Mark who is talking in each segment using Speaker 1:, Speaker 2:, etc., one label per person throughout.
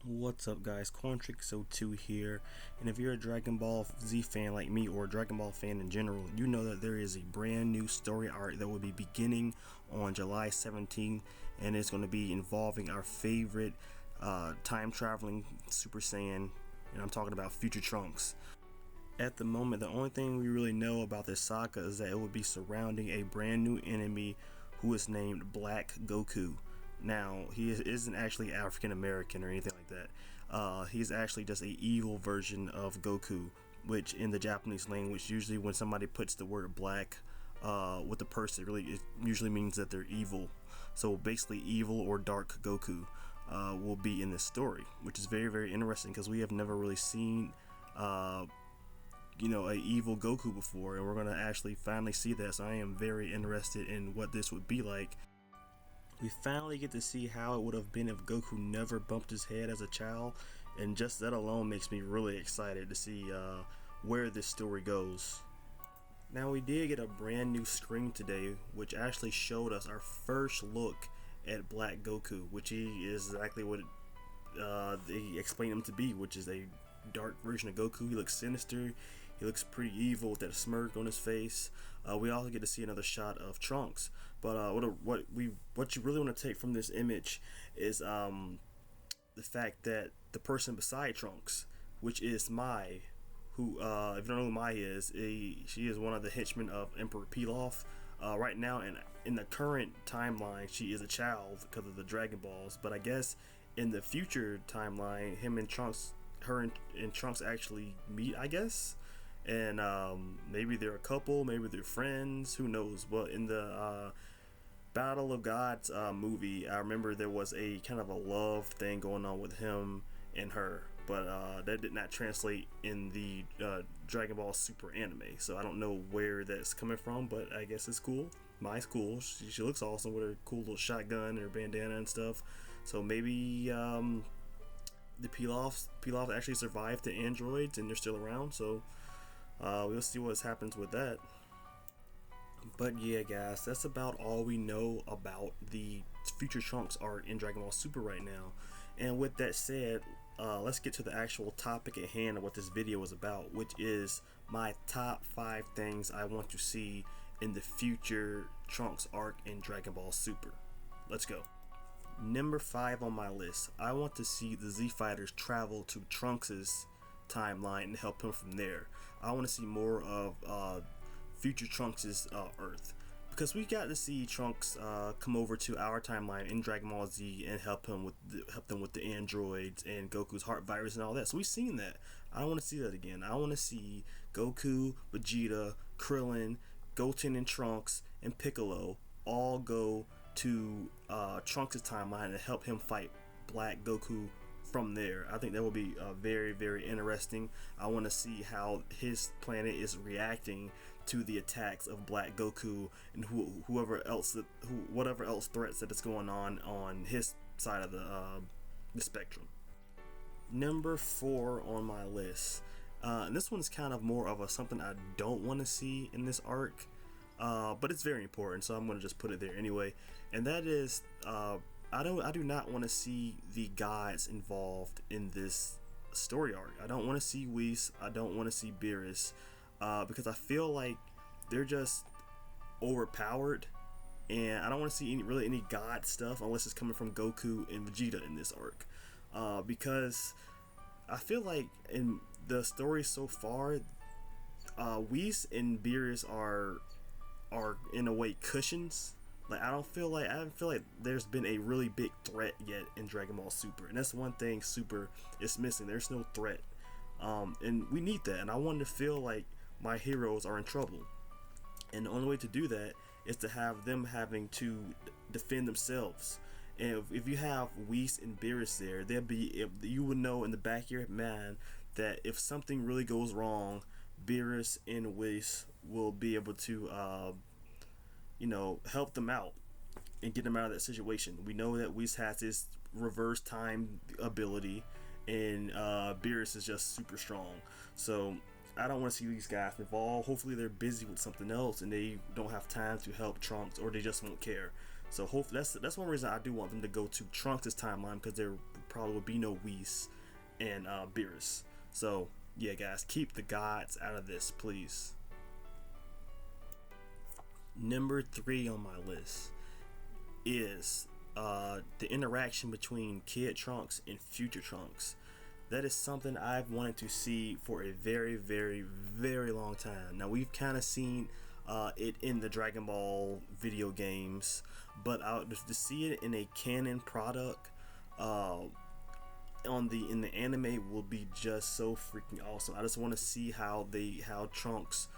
Speaker 1: What's up guys, Quantrix02 here, and if you're a Dragon Ball Z fan like me or a Dragon Ball fan in general, you know that there is a brand new story arc that will be beginning on July 17th, and it's going to be involving our favorite time traveling Super Saiyan, and I'm talking about Future Trunks. At the moment, the only thing we really know about this saga is that it will be surrounding a brand new enemy who is named Black Goku. Now, he isn't actually African American or anything like that. He's actually just a evil version of Goku, which in the Japanese language, usually when somebody puts the word black with the person, it usually means that they're evil. So basically, evil or dark Goku will be in this story, which is very, very interesting because we have never really seen a evil Goku before, and we're going to actually finally see that. So I am very interested in what this would be like. We finally get to see how it would have been if Goku never bumped his head as a child, and just that alone makes me really excited to see where this story goes. Now, we did get a brand new screen today, which actually showed us our first look at Black Goku, which he is exactly what they explained him to be, which is a dark version of Goku. He looks sinister, he looks pretty evil with that smirk on his face. We also get to see another shot of Trunks, but what you really want to take from this image is the fact that the person beside Trunks, which is Mai, who if you don't know who Mai is, she is one of the henchmen of Emperor Pilaf. Right now, in the current timeline, she is a child because of the Dragon Balls, but I guess in the future timeline, her and Trunks actually meet, I guess, and maybe they're a couple, maybe they're friends, who knows. But in the Battle of Gods movie, I remember there was a kind of a love thing going on with him and her, but that did not translate in the Dragon Ball Super anime, so I don't know where that's coming from, but I guess it's cool. Mai's cool. She looks awesome with her cool little shotgun and her bandana and stuff, so maybe the Pilaf actually survived the androids and they're still around, so we'll see what happens with that. But yeah guys, that's about all we know about the Future Trunks arc in Dragon Ball Super right now. And with that said, let's get to the actual topic at hand of what this video is about, which is my top 5 things I want to see in the Future Trunks arc in Dragon Ball Super. Let's go. Number 5 on my list, I want to see the Z Fighters travel to Trunks' timeline and help him from there. I want to see more of Future Trunks' Earth, because we got to see Trunks come over to our timeline in Dragon Ball Z and help them with the androids and Goku's heart virus and all that. So we've seen that. I don't want to see that again. I want to see Goku, Vegeta, Krillin, Goten and Trunks and Piccolo all go to Trunks' timeline and help him fight Black Goku from there. I think that will be very, very interesting. I want to see how his planet is reacting to the attacks of Black Goku and whatever else threats that is going on his side of the spectrum. Number 4 on my list, and this one's kind of more of something I don't want to see in this arc, but it's very important, so I'm going to just put it there anyway. And that is, I do not want to see the gods involved in this story arc. I don't want to see Whis. I don't want to see Beerus, because I feel like they're just overpowered, and I don't want to see any god stuff unless it's coming from Goku and Vegeta in this arc, because I feel like in the story so far, Whis and Beerus are in a way cushions. Like, I don't feel like there's been a really big threat yet in Dragon Ball Super, and that's one thing Super is missing. There's no threat, and we need that. And I want to feel like my heroes are in trouble, and the only way to do that is to have them having to defend themselves. And if you have Whis and Beerus there, you would know in the back of your mind that if something really goes wrong, Beerus and Whis will be able to help them out and get them out of that situation. We know that Whis has this reverse time ability, and Beerus is just super strong. So I don't want to see these guys involved. Hopefully they're busy with something else and they don't have time to help Trunks, or they just won't care. So hopefully that's one reason I do want them to go to Trunks' timeline, because they're probably would be no Whis and Beerus. So yeah, guys, keep the gods out of this, please. Number 3 on my list is the interaction between Kid Trunks and Future Trunks. That is something I've wanted to see for a very, very, very long time. Now, we've kind of seen it in the Dragon Ball video games, but to see it in a canon product in the anime will be just so freaking awesome. I just want to see how Trunks,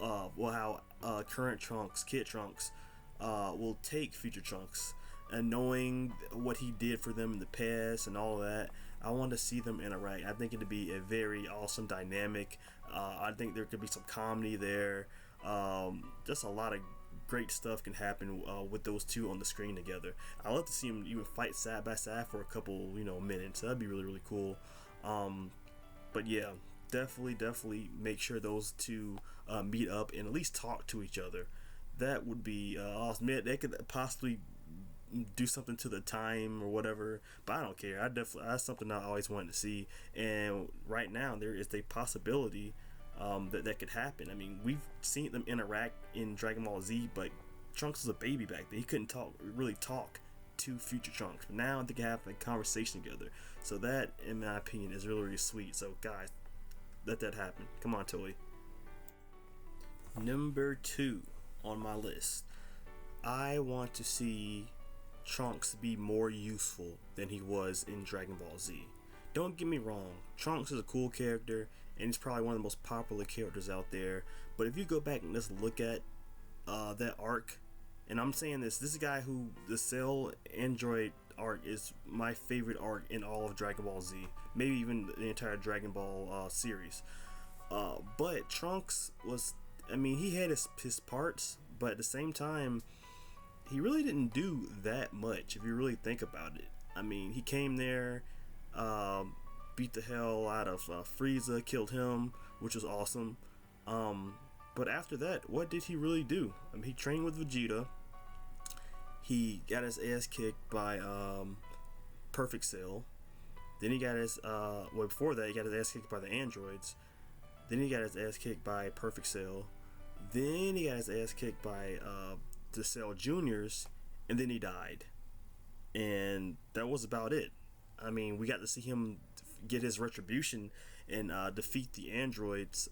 Speaker 1: how current Trunks, Kid Trunks, will take Future Trunks, and knowing what he did for them in the past and all of that. I want to see them interact. I think it'd be a very awesome dynamic. I think there could be some comedy there. Just a lot of great stuff can happen with those two on the screen together. I love to see them even fight side by side for a couple, minutes. That'd be really, really cool. But yeah, definitely make sure those two meet up and at least talk to each other. That would be awesome. They could possibly do something to the time or whatever, but I don't care. That's something I always wanted to see, and right now there is a possibility that could happen. I mean, we've seen them interact in Dragon Ball Z, but Trunks was a baby back then. He couldn't really talk to Future Trunks, but now they can have a conversation together. So that, in my opinion, is really, really sweet. So guys, let that happen. Come on, Toei. Number 2 on my list, I want to see Trunks be more useful than he was in Dragon Ball Z. Don't get me wrong, Trunks is a cool character and he's probably one of the most popular characters out there, but if you go back and just look at that arc, and I'm saying this is a guy who, the Cell Android arc is my favorite arc in all of Dragon Ball Z, maybe even the entire Dragon Ball series. But Trunks was, he had his parts, but at the same time, he really didn't do that much if you really think about it. He came there, beat the hell out of Frieza, killed him, which was awesome. But after that, what did he really do? He trained with Vegeta. He got his ass kicked by Perfect Cell. Then he got his before that he got his ass kicked by the androids. Then he got his ass kicked by Perfect Cell. Then he got his ass kicked by the Cell Juniors, and then he died. And that was about it. We got to see him get his retribution and defeat the androids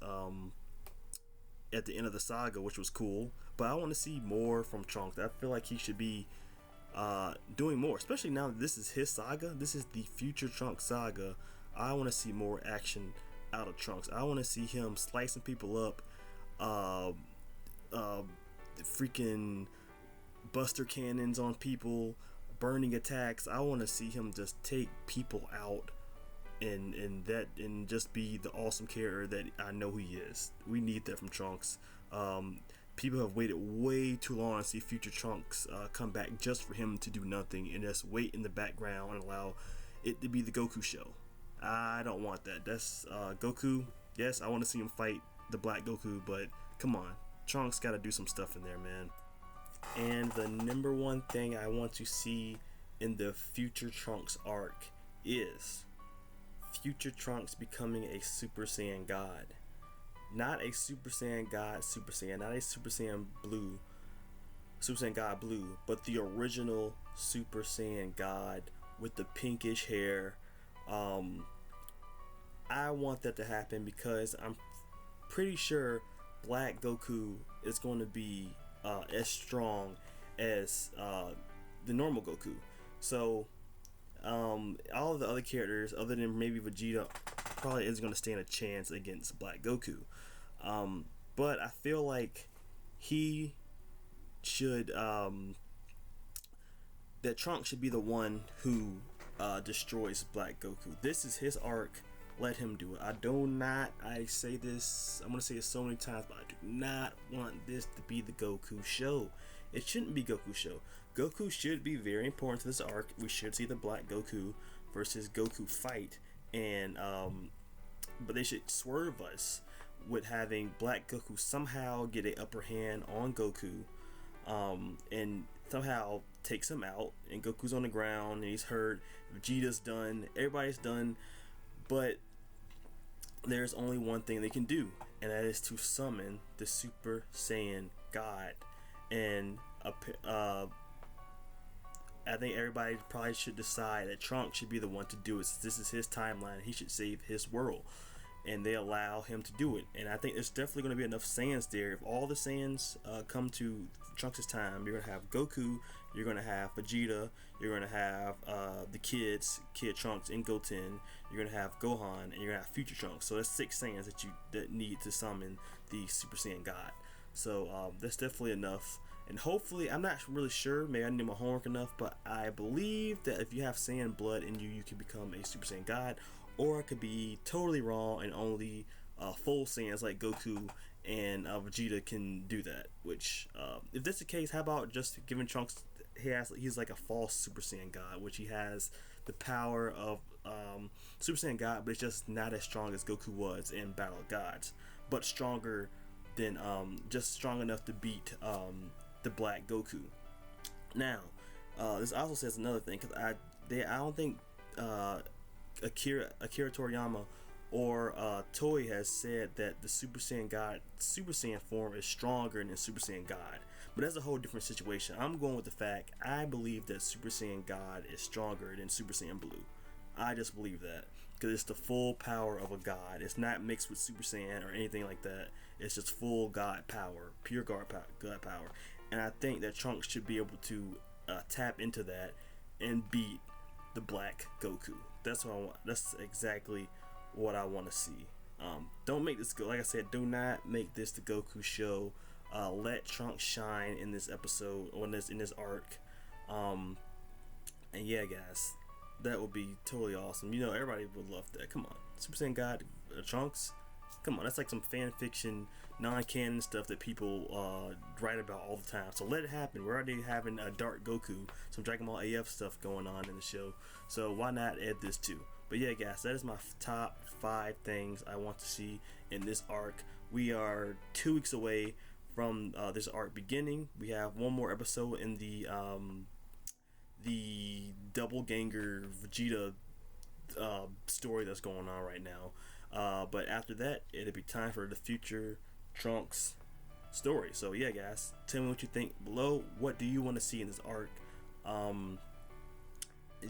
Speaker 1: at the end of the saga, which was cool. But I want to see more from Trunks. I feel like he should be doing more, especially now that this is his saga. This is the Future Trunks saga. I want to see more action out of Trunks. I want to see him slicing people up, freaking buster cannons on people, burning attacks. I want to see him just take people out and just be the awesome character that I know he is. We need that from Trunks. People have waited way too long to see Future Trunks come back just for him to do nothing and just wait in the background and allow it to be the Goku show. I don't want that. That's Goku. Yes, I want to see him fight the Black Goku, but come on, Trunks got to do some stuff in there, man. And the number one thing I want to see in the Future Trunks arc is Future Trunks becoming a Super Saiyan God. Not a Super Saiyan God, Super Saiyan, not a Super Saiyan Blue, Super Saiyan God Blue, but the original Super Saiyan God with the pinkish hair. I want that to happen because I'm pretty sure Black Goku is going to be as strong as the normal Goku. So all of the other characters, other than maybe Vegeta, probably isn't going to stand a chance against Black Goku. But I feel like he should, that Trunks should be the one who destroys Black Goku. This is his arc. Let him do it. I say this, I'm going to say it so many times, but I do not want this to be the Goku show. It shouldn't be Goku show. Goku should be very important to this arc. We should see the Black Goku versus Goku fight, and but they should swerve us with having Black Goku somehow get an upper hand on Goku, and somehow takes him out, and Goku's on the ground and he's hurt. Vegeta's done, everybody's done, but there's only one thing they can do, and that is to summon the Super Saiyan God. And I think everybody probably should decide that Trunks should be the one to do it, since this is his timeline. He should save his world, and they allow him to do it. And I think there's definitely going to be enough Saiyans there. If all the Saiyans come to Trunks' time, you're going to have Goku, you're going to have Vegeta, you're going to have the Kid Trunks and Goten, you're going to have Gohan, and you're going to have Future Trunks. So that's 6 Saiyans that need to summon the Super Saiyan God. So that's definitely enough. And hopefully, I'm not really sure, maybe I didn't do my homework enough, but I believe that if you have Saiyan blood in you, you can become a Super Saiyan God. Or I could be totally wrong, and only full Saiyans like Goku and Vegeta can do that. Which, if that's the case, how about just giving Trunks, he's like a false Super Saiyan God, which he has the power of Super Saiyan God, but it's just not as strong as Goku was in Battle of Gods, but stronger than, just strong enough to beat the Black Goku. Now, this also says another thing, because I don't think Akira Toriyama or Toei has said that the Super Saiyan God, Super Saiyan form is stronger than Super Saiyan God, but that's a whole different situation. I'm going with the fact I believe that Super Saiyan God is stronger than Super Saiyan Blue. I just believe that, because it's the full power of a god. It's not mixed with Super Saiyan or anything like that. It's just full god power, pure god power. And I think that Trunks should be able to tap into that and beat the Black Goku. That's what I want. That's exactly what I want to see. Don't make this go. Like I said, do not make this the Goku show. Let Trunks shine in this episode, or in this arc. And yeah, guys, that would be totally awesome. You know, everybody would love that. Come on, Super Saiyan God, Trunks. Come on, that's like some fan fiction, non-canon stuff that people write about all the time. So let it happen. We're already having a Dark Goku, some Dragon Ball AF stuff going on in the show. So why not add this too? But yeah, guys, that is my top 5 things I want to see in this arc. We are 2 weeks away from this arc beginning. We have one more episode in the Double Ganger Vegeta story that's going on right now. But after that, it'll be time for the future Trunks story. So yeah, guys, tell me what you think below. What do you want to see in this arc? Do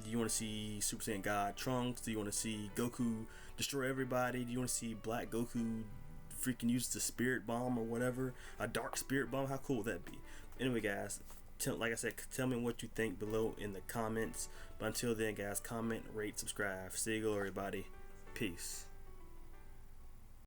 Speaker 1: you want to see Super Saiyan God Trunks? Do you want to see Goku destroy everybody? Do you want to see Black Goku freaking use the spirit bomb or whatever? A dark spirit bomb? How cool would that be? Anyway, guys, like I said, tell me what you think below in the comments. But until then, guys, comment, rate, subscribe. See you, everybody. Peace.